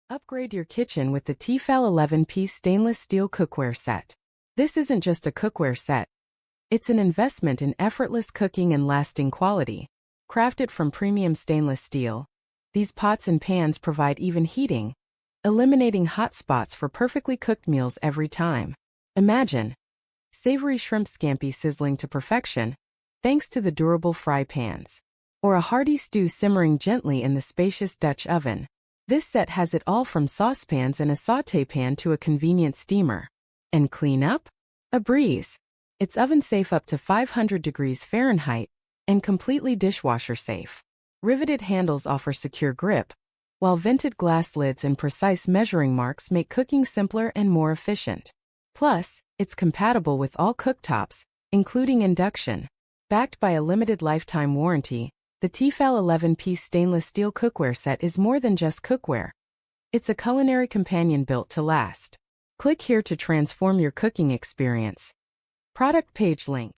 Upgrade your kitchen with the T-fal 11-piece stainless steel cookware set. This isn't just a cookware set. It's an investment in effortless cooking and lasting quality. Crafted from premium stainless steel, these pots and pans provide even heating, eliminating hot spots for perfectly cooked meals every time. Imagine savory shrimp scampi sizzling to perfection, thanks to the durable fry pans, or a hearty stew simmering gently in the spacious Dutch oven. This set has it all from saucepans and a sauté pan to a convenient steamer. And clean up? A breeze. It's oven-safe up to 500 degrees Fahrenheit and completely dishwasher safe. Riveted handles offer secure grip, while vented glass lids and precise measuring marks make cooking simpler and more efficient. Plus, it's compatible with all cooktops, including Induction. Backed by a limited lifetime warranty, the T-fal 11-piece stainless steel cookware set is more than just cookware. It's a culinary companion built to last. Click here to transform your cooking experience. Product page link.